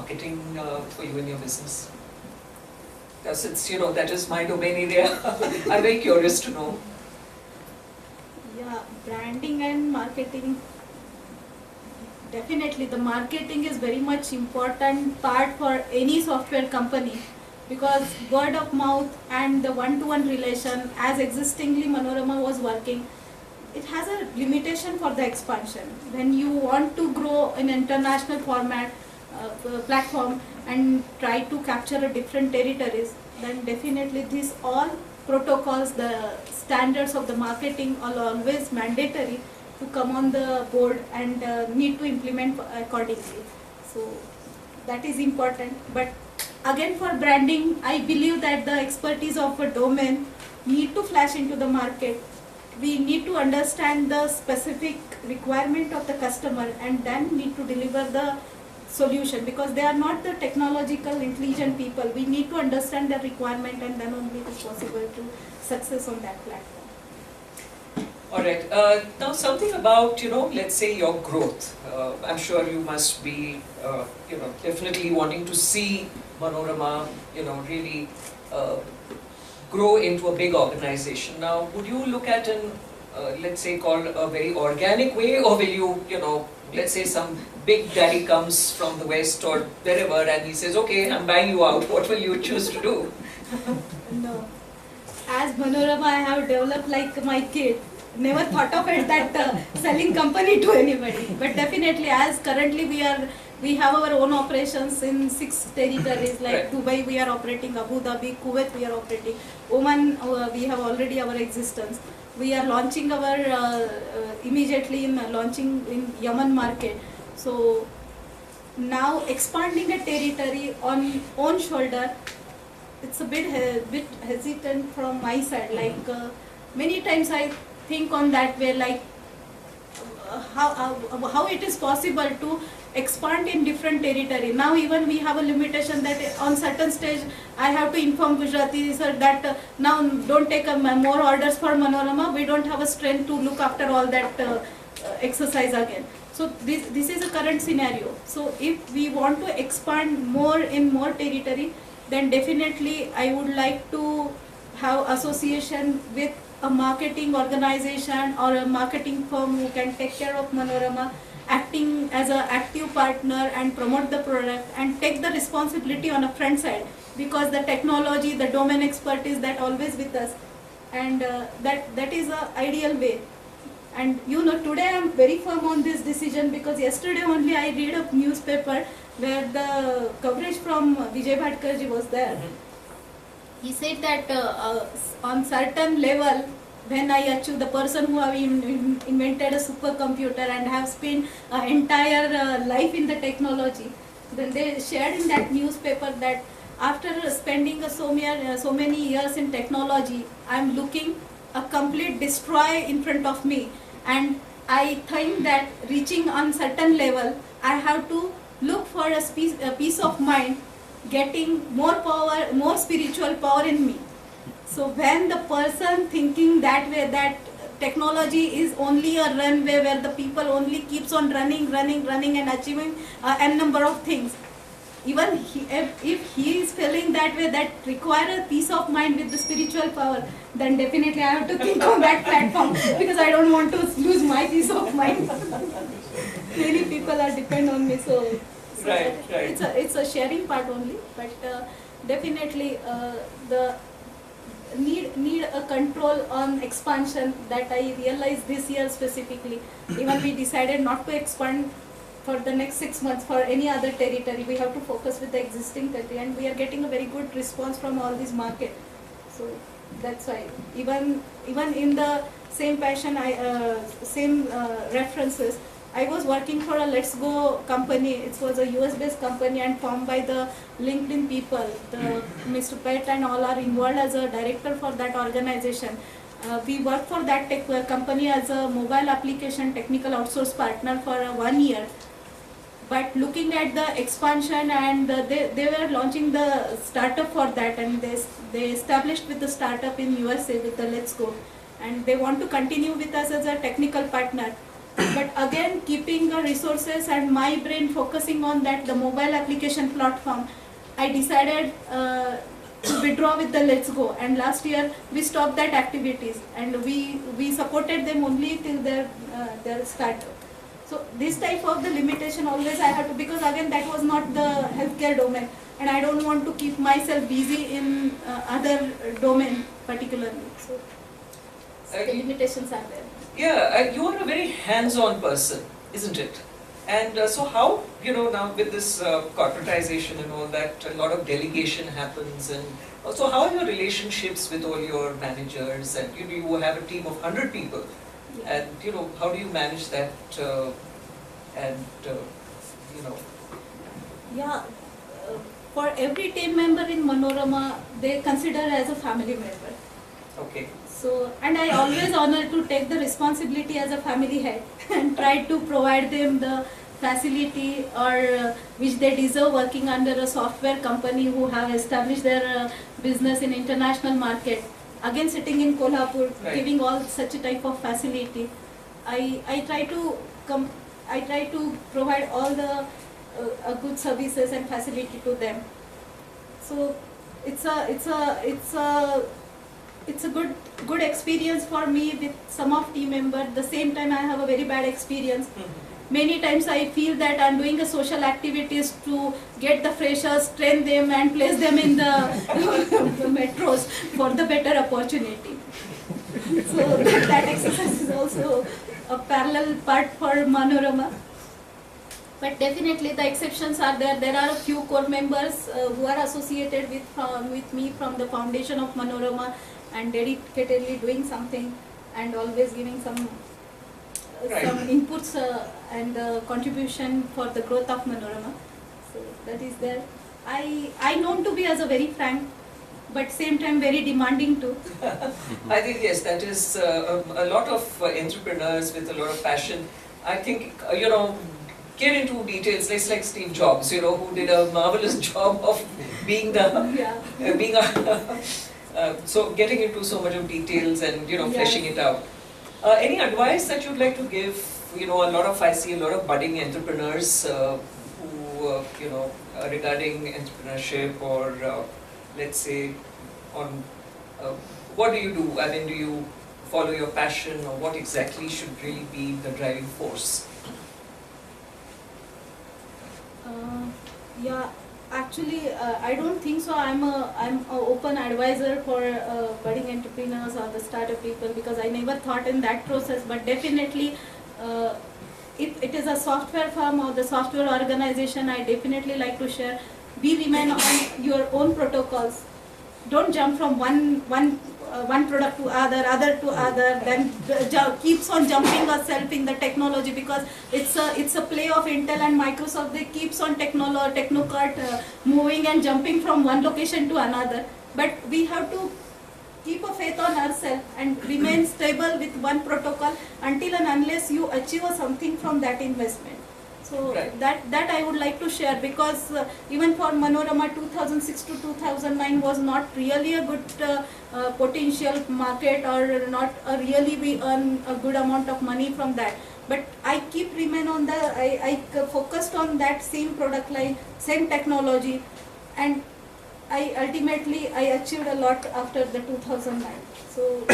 marketing for you in your business? Because it's, that is my domain area. I'm very curious to know. Yeah, branding and marketing. Definitely, the marketing is very much important part for any software company, because word of mouth and the one-to-one relation, as existingly Manorama was working, it has a limitation for the expansion. When you want to grow in international format, platform, and try to capture a different territories, then definitely these all protocols, the standards of the marketing are always mandatory to come on the board and need to implement accordingly. So that is important. But again, for branding, I believe that the expertise of a domain need to flash into the market. We need to understand the specific requirement of the customer and then need to deliver the solution, because they are not the technological intelligent people. We need to understand their requirement and then only it is possible to success on that platform. Alright, now something about, let's say your growth. I'm sure you must be, definitely wanting to see Manorama, really grow into a big organization. Now, would you look at an, let's say, called a very organic way, or will you, let's say some big daddy comes from the West or wherever and he says, okay, I'm buying you out, what will you choose to do? No. As Manorama, I have developed like my kid. Never thought of it that selling company to anybody. But definitely, as currently we have our own operations in 6 territories, like right. Dubai we are operating, Abu Dhabi, Kuwait we are operating, Oman we have already our existence. We are launching our immediately launching in Yemen market. So now expanding a territory on own shoulder, it's a bit hesitant from my side. Like many times I think on that way, like how it is possible to expand in different territory. Now even we have a limitation that on certain stage I have to inform Gujarati sir that now don't take more orders for Manorama. We don't have a strength to look after all that exercise again. So this is a current scenario. So if we want to expand more in more territory, then definitely I would like to have association with a marketing organization or a marketing firm who can take care of Manorama, acting as an active partner and promote the product and take the responsibility on a front side, because the technology, the domain expertise that always with us, and that is an ideal way. And today I am very firm on this decision, because yesterday only I read a newspaper where the coverage from Vijay Bhatkarji was there. He said that on certain level, when I achieve, the person who have invented a supercomputer and have spent entire life in the technology, then they shared in that newspaper that after spending so many years in technology, I am looking a complete destroy in front of me, and I think that reaching on certain level, I have to look for a peace of mind, getting more power, more spiritual power in me. So when the person thinking that way, that technology is only a runway where the people only keeps on running and achieving n number of things, even if he is feeling that way, that require a peace of mind with the spiritual power, then definitely I have to think on that platform, because I don't want to lose my peace of mind. Many people are depend on me, so right. It's a sharing part only, but definitely the need a control on expansion that I realized this year specifically. Even we decided not to expand for the next 6 months for any other territory. We have to focus with the existing territory, and we are getting a very good response from all these markets. So that's why even in the same passion, same references, I was working for a Let's Go company. It was a US based company and formed by the LinkedIn people. Mr. Pett and all are involved as a director for that organization. We worked for that tech company as a mobile application technical outsource partner for 1 year. But looking at the expansion, and they were launching the startup for that, and they established with the startup in USA with the Let's Go, and they want to continue with us as a technical partner. But again, keeping the resources and my brain focusing on that, the mobile application platform, I decided to withdraw with the Let's Go. And last year we stopped that activities, and we supported them only till their startup. So this type of the limitation always I have to, because again that was not the healthcare domain, and I don't want to keep myself busy in other domain particularly. So the limitations are there. Yeah, you are a very hands-on person, isn't it? And so how, now with this corporatization and all that, a lot of delegation happens, and also how are your relationships with all your managers, and you have a team of 100 people, and how do you manage that, Yeah, for every team member in Manorama, they consider as a family member. Okay. So, and I always honor to take the responsibility as a family head and try to provide them the facility or which they deserve, working under a software company who have established their business in international market. Again, sitting in Kolhapur, Right. giving all such a type of facility. I try to provide all the good services and facility to them. So it's a good experience for me with some of team members. The same time I have a very bad experience. Many times I feel that I'm doing a social activities to get the freshers, train them and place them in the metros for the better opportunity. So that exercise is also a parallel part for Manorama. But definitely the exceptions are there. There are a few core members who are associated with me from the foundation of Manorama and dedicatedly doing something and always giving some inputs and contribution for the growth of Manorama. So that is there. I known to be as a very frank, but same time very demanding too. I think yes, that is a lot of entrepreneurs with a lot of passion. I think, get into details. It's like Steve Jobs, who did a marvelous job of being so getting into so much of details and, fleshing it out. Any advice that you'd like to give, I see a lot of budding entrepreneurs who, regarding entrepreneurship or, let's say, on what do you do? I mean, do you follow your passion, or what exactly should really be the driving force? Yeah, actually, I don't think so. I'm a open advisor for budding entrepreneurs or the startup people, because I never thought in that process. But definitely, if it is a software firm or the software organization, I definitely like to share. Be remain on your own protocols. Don't jump from one product to other to other, then keeps on jumping yourself in the technology, because it's a play of Intel and Microsoft. They keeps on technocrat moving and jumping from one location to another. But we have to keep a faith on ourselves and remain stable with one protocol until and unless you achieve something from that investment. So right. that I would like to share, because even for Manorama 2006 to 2009 was not really a good potential market, or not really we earn a good amount of money from that. But I keep remain on I focused on that same product line, same technology, and I ultimately achieved a lot after the 2009. So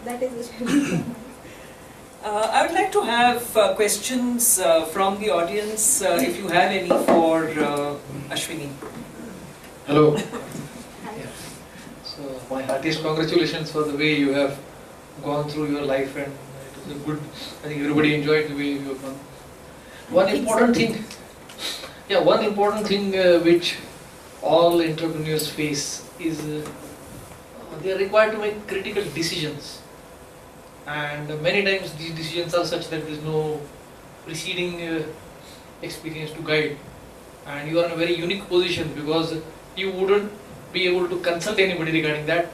that is the sharing. I would like to have questions from the audience, if you have any, for Ashwini. Hello. So my heartiest congratulations for the way you have gone through your life, and it was a good. I think everybody enjoyed the way you have gone. One important thing which all entrepreneurs face is they are required to make critical decisions. And many times these decisions are such that there is no preceding experience to guide, and you are in a very unique position because you wouldn't be able to consult anybody regarding that.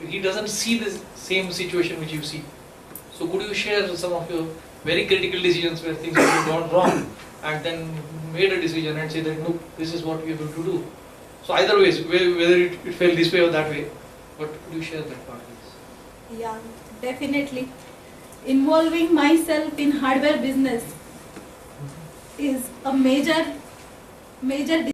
He doesn't see the same situation which you see. So could you share some of your very critical decisions where things have gone wrong and then made a decision and say that no, this is what we are going to do. So either ways, whether it fell this way or that way, but could you share that part, please? Yeah, definitely. involving myself in hardware business is a major